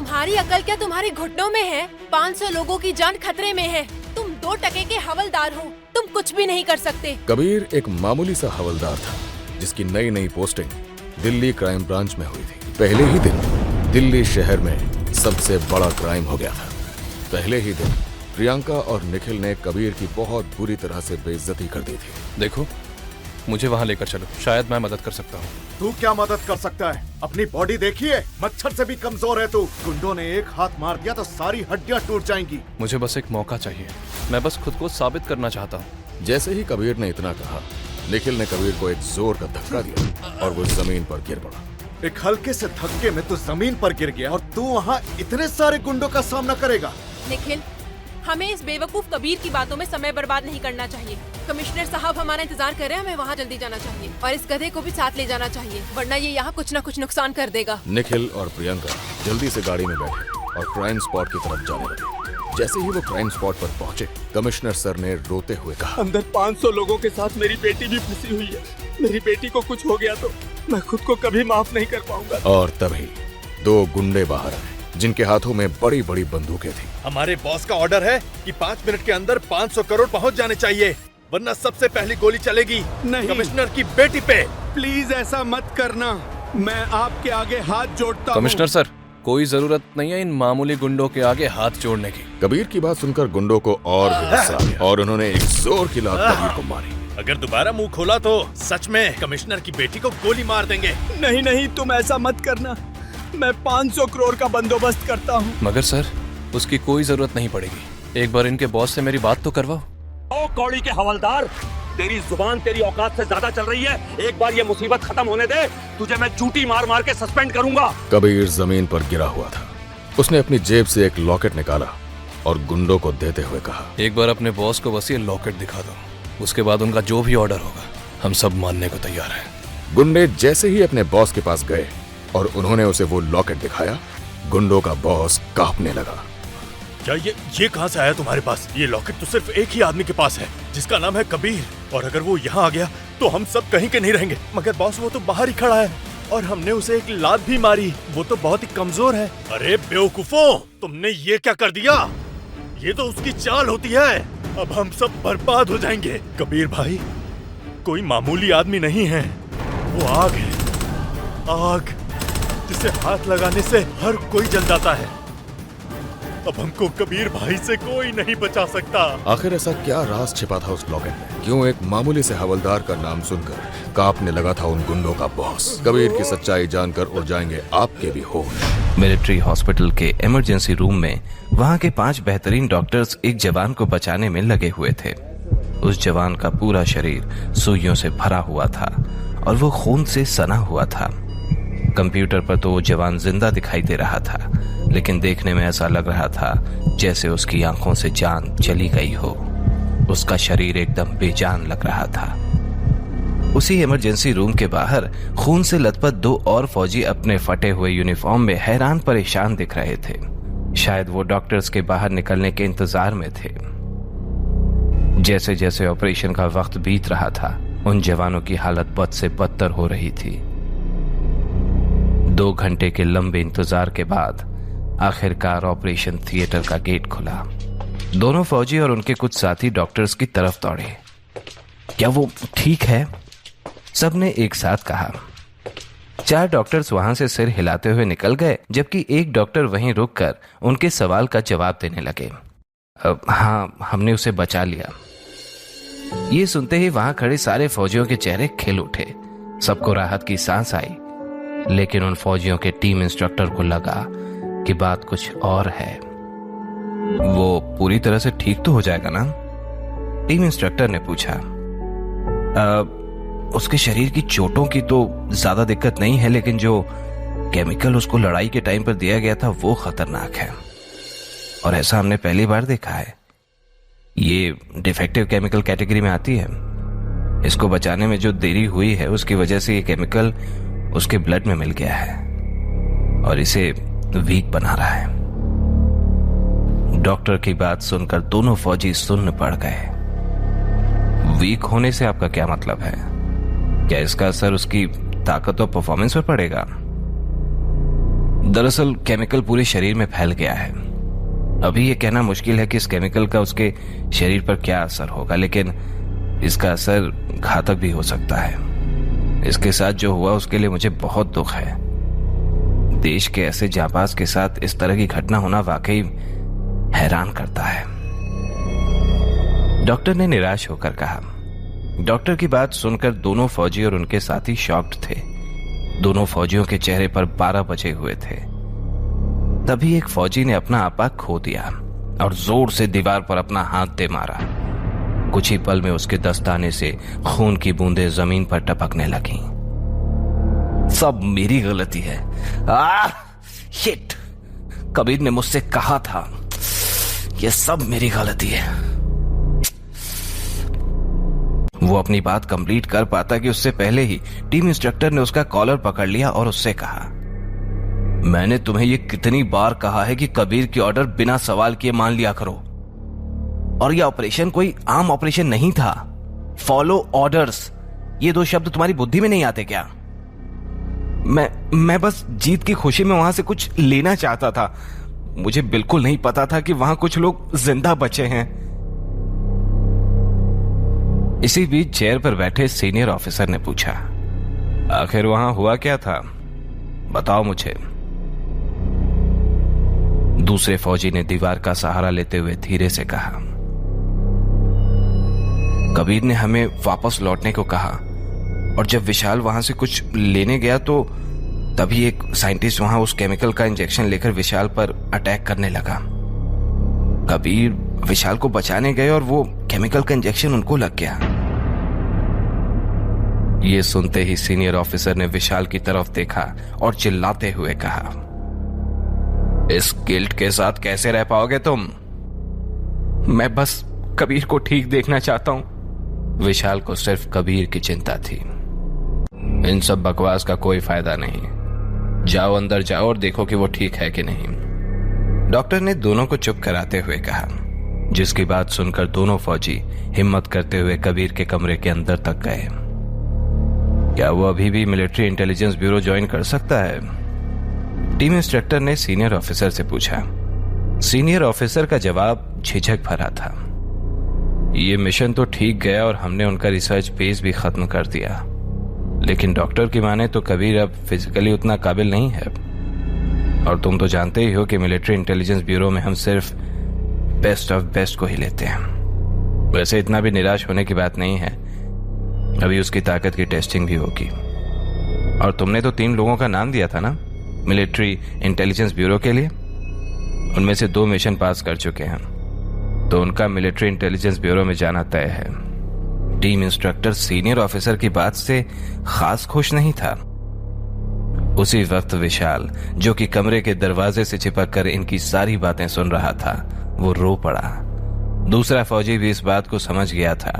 तुम्हारी अकल क्या तुम्हारे घुटनों में है? 500 लोगों की जान खतरे में है। तुम 2 टके के हवलदार हो, तुम कुछ भी नहीं कर सकते। कबीर एक मामूली सा हवलदार था जिसकी नई नई पोस्टिंग दिल्ली क्राइम ब्रांच में हुई थी। पहले ही दिन दिल्ली शहर में सबसे बड़ा क्राइम हो गया था। पहले ही दिन प्रियंका और निखिल ने कबीर की बहुत बुरी तरह से बेइज्जती कर दी थी। देखो, मुझे वहाँ लेकर चलो, शायद मैं मदद कर सकता हूँ। तू क्या मदद कर सकता है? अपनी बॉडी देखिए, मच्छर से भी कमजोर है तू। गुंडों ने एक हाथ मार दिया तो सारी हड्डियां टूट जाएंगी। मुझे बस एक मौका चाहिए, मैं बस खुद को साबित करना चाहता हूँ। जैसे ही कबीर ने इतना कहा, निखिल ने कबीर को एक जोर का धक्का दिया और वो जमीन पर गिर पड़ा। एक हल्के से धक्के में तू जमीन पर गिर गया और तू वहाँ इतने सारे गुंडों का सामना करेगा। निखिल, हमें इस बेवकूफ कबीर की बातों में समय बर्बाद नहीं करना चाहिए। कमिश्नर साहब हमारा इंतजार कर रहे हैं, हमें वहाँ जल्दी जाना चाहिए और इस गधे को भी साथ ले जाना चाहिए, वरना ये यहाँ कुछ न कुछ नुकसान कर देगा। निखिल और प्रियंका जल्दी से गाड़ी में बैठे और क्राइम स्पॉट की तरफ जाने लगे। जैसे ही वो क्राइम स्पॉट पर पहुंचे, कमिश्नर सर ने रोते हुए कहा, अंदर 500 लोगों के साथ मेरी बेटी भी फंसी हुई है। मेरी बेटी को कुछ हो गया तो मैं खुद को कभी माफ नहीं कर पाऊंगा। और तभी 2 गुंडे बाहर आए जिनके हाथों में बड़ी बड़ी बंदूकें थी। हमारे बॉस का ऑर्डर है कि 5 मिनट के अंदर 500 करोड़ पहुंच जाने चाहिए, वरना सबसे पहली गोली चलेगी नहीं। कमिश्नर की बेटी पे। प्लीज ऐसा मत करना, मैं आपके आगे हाथ जोड़ता हूँ। कमिश्नर सर, कोई जरूरत नहीं है इन मामूली गुंडों के आगे हाथ जोड़ने की। कबीर की बात सुनकर गुंडों को और भी गुस्सा आया और उन्होंने एक जोर की लात कबीर को मारी। अगर दोबारा मुंह खोला तो सच में कमिश्नर की बेटी को गोली मार देंगे। नहीं नहीं, तुम ऐसा मत करना, मैं 500 करोड़ का बंदोबस्त करता हूँ। मगर सर, उसकी कोई जरूरत नहीं पड़ेगी। एक बार इनके बॉस से मेरी बात तो करवाओ। ओ कौड़ी के हवलदार, तेरी जुबान तेरी औकात से ज्यादा चल रही है। एक बार ये मुसीबत खत्म होने दे, तुझे मैं चूटी मार मार के सस्पेंड करूंगा। कबीर जमीन पर गिरा हुआ था। उसने अपनी जेब से एक लॉकेट निकाला और गुंडों को देते हुए कहा, एक बार अपने बॉस को बस ये लॉकेट दिखा दो, उसके बाद उनका जो भी ऑर्डर होगा हम सब मानने को तैयार हैं। गुंडे जैसे ही अपने बॉस के पास गए और उन्होंने उसे वो लॉकेट दिखाया, गुंडों का बॉस कांपने लगा। क्या ये कहाँ से आया तुम्हारे पास? ये लॉकेट तो सिर्फ एक ही आदमी के पास है, जिसका नाम है कबीर, और अगर वो यहाँ आ गया तो हम सब कहीं के नहीं रहेंगे। मगर बॉस, वो तो बाहर ही खड़ा है और हमने उसे एक लात भी मारी, वो तो बहुत ही कमजोर है। अरे बेवकूफों, तुमने ये क्या कर दिया? ये तो उसकी चाल होती है। अब हम सब बर्बाद हो जाएंगे। कबीर भाई कोई मामूली आदमी नहीं है, वो आग है, आग जिसे हाथ लगाने से हर कोई जल जाता है। अब हमको कबीर भाई से कोई नहीं बचा सकता। आखिर ऐसा क्या राज छिपा था उस लॉकेट में? क्यों एक मामूली से हवलदार का नाम सुनकर कांपने लगा था उन गुंडों का बॉस? कबीर की सच्चाई जानकर उड़ जाएंगे आपके भी होश। मिलिट्री हॉस्पिटल के इमरजेंसी रूम में वहां के 5 बेहतरीन डॉक्टर्स एक जवान को बचाने में लगे हुए थे। उस जवान का पूरा शरीर सुइयों से भरा हुआ था और वो खून से सना हुआ था। कंप्यूटर पर तो वो जवान जिंदा दिखाई दे रहा था, लेकिन देखने में ऐसा लग रहा था जैसे उसकी आंखों से जान चली गई हो। उसका शरीर एकदम बेजान लग रहा था। उसी इमरजेंसी रूम के बाहर खून से लथपथ 2 और फौजी अपने फटे हुए यूनिफॉर्म में हैरान परेशान दिख रहे थे। शायद वो डॉक्टर्स के बाहर निकलने के इंतजार में थे। जैसे जैसे ऑपरेशन का वक्त बीत रहा था, उन जवानों की हालत बद से बदतर हो रही थी। 2 घंटे के लंबे इंतजार के बाद आखिरकार ऑपरेशन थिएटर का गेट खुला। दोनों फौजी और उनके कुछ साथी डॉक्टर्स की तरफ दौड़े। क्या वो ठीक है? सबने एक साथ कहा। 4 डॉक्टर्स वहां से सिर हिलाते हुए निकल गए, जबकि एक डॉक्टर वहीं रुककर उनके सवाल का जवाब देने लगे। हाँ, हमने उसे बचा लिया। ये सुनते ही वहां खड़े सारे फौजियों के चेहरे खिल उठे। सबको राहत की सांस आई, लेकिन उन फौजियों के टीम इंस्ट्रक्टर को लगा कि बात कुछ और है। वो पूरी तरह से ठीक तो हो जाएगा ना? टीम इंस्ट्रक्टर ने पूछा। उसके शरीर की चोटों की तो ज्यादा दिक्कत नहीं है, लेकिन जो केमिकल उसको लड़ाई के टाइम पर दिया गया था वो खतरनाक है और ऐसा हमने पहली बार देखा है। ये डिफेक्टिव केमिकल कैटेगरी में आती है। इसको बचाने में जो देरी हुई है उसकी वजह से ये केमिकल उसके ब्लड में मिल गया है और इसे वीक बना रहा है। डॉक्टर की बात सुनकर दोनों फौजी सुन्न पड़ गए। वीक होने से आपका क्या मतलब है? क्या इसका असर उसकी ताकत और परफॉर्मेंस पर पड़ेगा? दरअसल केमिकल पूरे शरीर में फैल गया है। अभी ये कहना मुश्किल है कि इस केमिकल का उसके शरीर पर क्या असर होगा, लेकिन इसका असर घातक भी हो सकता है। इसके साथ जो हुआ उसके लिए मुझे बहुत दुख है। देश के ऐसे जांबाज के साथ इस तरह की घटना होना वाकई हैरान करता है। डॉक्टर ने निराश होकर कहा। डॉक्टर की बात सुनकर दोनों फौजी और उनके साथी शॉक्ड थे। दोनों फौजियों के चेहरे पर 12 बजे हुए थे। तभी एक फौजी ने अपना आपा खो दिया और जोर से दीवार पर अपना हाथ दे मारा। कुछ ही पल में उसके दस्ताने से खून की बूंदें जमीन पर टपकने लगीं। सब मेरी गलती है। शिट! कबीर ने मुझसे कहा था, यह सब मेरी गलती है। वो अपनी बात कंप्लीट कर पाता कि उससे पहले ही टीम इंस्ट्रक्टर ने उसका कॉलर पकड़ लिया और उससे कहा, मैंने तुम्हें ये कितनी बार कहा है कि कबीर की ऑर्डर बिना सवाल किए मान लिया करो। और यह ऑपरेशन कोई आम ऑपरेशन नहीं था। फॉलो ऑर्डर्स, ये 2 शब्द तुम्हारी बुद्धि में नहीं आते क्या? मैं बस जीत की खुशी में वहां से कुछ लेना चाहता था। मुझे बिल्कुल नहीं पता था कि वहां कुछ लोग जिंदा बचे हैं। इसी बीच चेयर पर बैठे सीनियर ऑफिसर ने पूछा, आखिर वहां हुआ क्या था? बताओ मुझे। दूसरे फौजी ने दीवार का सहारा लेते हुए धीरे से कहा, कबीर ने हमें वापस लौटने को कहा और जब विशाल वहां से कुछ लेने गया तो तभी एक साइंटिस्ट वहां उस केमिकल का इंजेक्शन लेकर विशाल पर अटैक करने लगा। कबीर विशाल को बचाने गए और वो केमिकल का इंजेक्शन उनको लग गया। ये सुनते ही सीनियर ऑफिसर ने विशाल की तरफ देखा और चिल्लाते हुए कहा, इस गिल्ट के साथ कैसे रह पाओगे तुम? मैं बस कबीर को ठीक देखना चाहता हूं। विशाल को सिर्फ कबीर की चिंता थी। इन सब बकवास का कोई फायदा नहीं। जाओ अंदर जाओ और देखो कि वो ठीक है कि नहीं। डॉक्टर ने दोनों को चुप कराते हुए कहा, जिसकी बात सुनकर दोनों फौजी हिम्मत करते हुए कबीर के कमरे के अंदर तक गए। क्या वो अभी भी मिलिट्री इंटेलिजेंस ब्यूरो ज्वाइन कर सकता है? टीम इंस्ट्रक्टर ने सीनियर ऑफिसर से पूछा। सीनियर ऑफिसर का जवाब झिझक भरा था। ये मिशन तो ठीक गया और हमने उनका रिसर्च बेस भी खत्म कर दिया, लेकिन डॉक्टर की माने तो कबीर अब फिजिकली उतना काबिल नहीं है। और तुम तो जानते ही हो कि मिलिट्री इंटेलिजेंस ब्यूरो में हम सिर्फ बेस्ट ऑफ बेस्ट को ही लेते हैं। वैसे इतना भी निराश होने की बात नहीं है, अभी उसकी ताकत की टेस्टिंग भी होगी। और तुमने तो 3 लोगों का नाम दिया था ना मिलिट्री इंटेलिजेंस ब्यूरो के लिए, उनमें से 2 मिशन पास कर चुके हैं, तो उनका मिलिट्री इंटेलिजेंस ब्यूरो में जाना तय है। टीम इंस्ट्रक्टर सीनियर ऑफिसर की बात से खास खुश नहीं था। उसी वक्त विशाल, जो कि कमरे के दरवाजे से चिपक कर इनकी सारी बातें सुन रहा था, वो रो पड़ा। दूसरा फौजी भी इस बात को समझ गया था।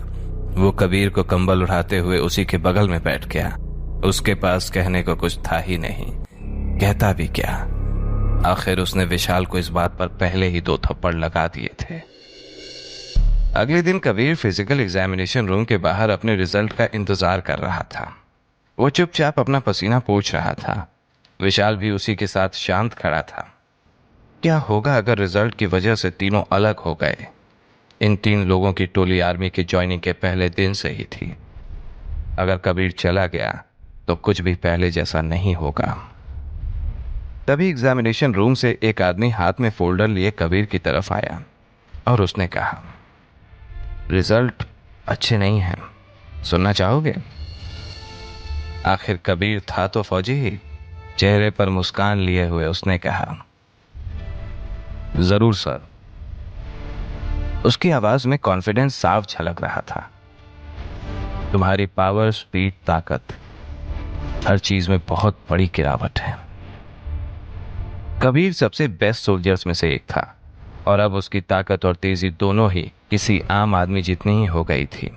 वो कबीर को कंबल उठाते हुए उसी के बगल में बैठ गया। उसके पास कहने को कुछ था ही नहीं, कहता भी क्या। आखिर उसने विशाल को इस बात पर पहले ही 2 थप्पड़ लगा दिए थे। अगले दिन कबीर फिजिकल एग्जामिनेशन रूम के बाहर अपने रिजल्ट का इंतजार कर रहा था। वो चुपचाप अपना पसीना पोंछ रहा था। विशाल भी उसी के साथ शांत खड़ा था। क्या होगा अगर रिजल्ट की वजह से तीनों अलग हो गए? इन 3 लोगों की टोली आर्मी की ज्वाइनिंग के पहले दिन से ही थी। अगर कबीर चला गया तो कुछ भी पहले जैसा नहीं होगा। तभी एग्जामिनेशन रूम से एक आदमी हाथ में फोल्डर लिए कबीर की तरफ आया और उसने कहा, रिजल्ट अच्छे नहीं हैं, सुनना चाहोगे? आखिर कबीर था तो फौजी ही। चेहरे पर मुस्कान लिए हुए उसने कहा, जरूर सर। उसकी आवाज में कॉन्फिडेंस साफ झलक रहा था। तुम्हारी पावर, स्पीड, ताकत, हर चीज में बहुत बड़ी गिरावट है। कबीर सबसे बेस्ट सोल्जर्स में से एक था और अब उसकी ताकत और तेजी दोनों ही किसी आम आदमी जितनी ही हो गई थी।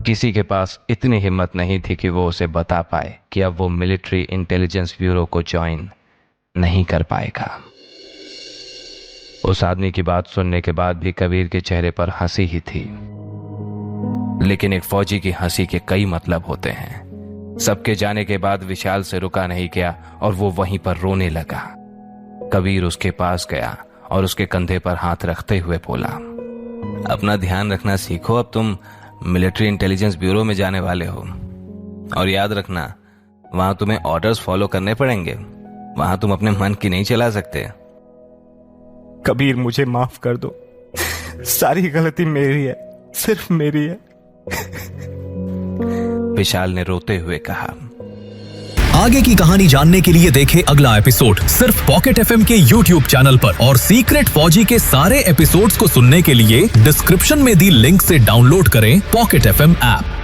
किसी के पास इतनी हिम्मत नहीं थी कि वो उसे बता पाए कि अब वो मिलिट्री इंटेलिजेंस ब्यूरो को ज्वाइन नहीं कर पाएगा। उस आदमी की बात सुनने के बाद भी कबीर के चेहरे पर हंसी ही थी। लेकिन एक फौजी की हंसी के कई मतलब होते हैं। सबके जाने के बाद विशाल से रुका नहीं गया और वो वहीं पर रोने लगा। कबीर उसके पास गया और उसके कंधे पर हाथ रखते हुए बोला, अपना ध्यान रखना सीखो, अब तुम मिलिट्री इंटेलिजेंस ब्यूरो में जाने वाले हो। और याद रखना, वहां तुम्हें ऑर्डर्स फॉलो करने पड़ेंगे, वहां तुम अपने मन की नहीं चला सकते। कबीर, मुझे माफ कर दो, सारी गलती मेरी है, सिर्फ मेरी है। विशाल ने रोते हुए कहा। आगे की कहानी जानने के लिए देखें अगला एपिसोड सिर्फ पॉकेट एफएम के YouTube चैनल पर, और सीक्रेट फौजी के सारे एपिसोड्स को सुनने के लिए डिस्क्रिप्शन में दी लिंक से डाउनलोड करें पॉकेट एफएम ऐप।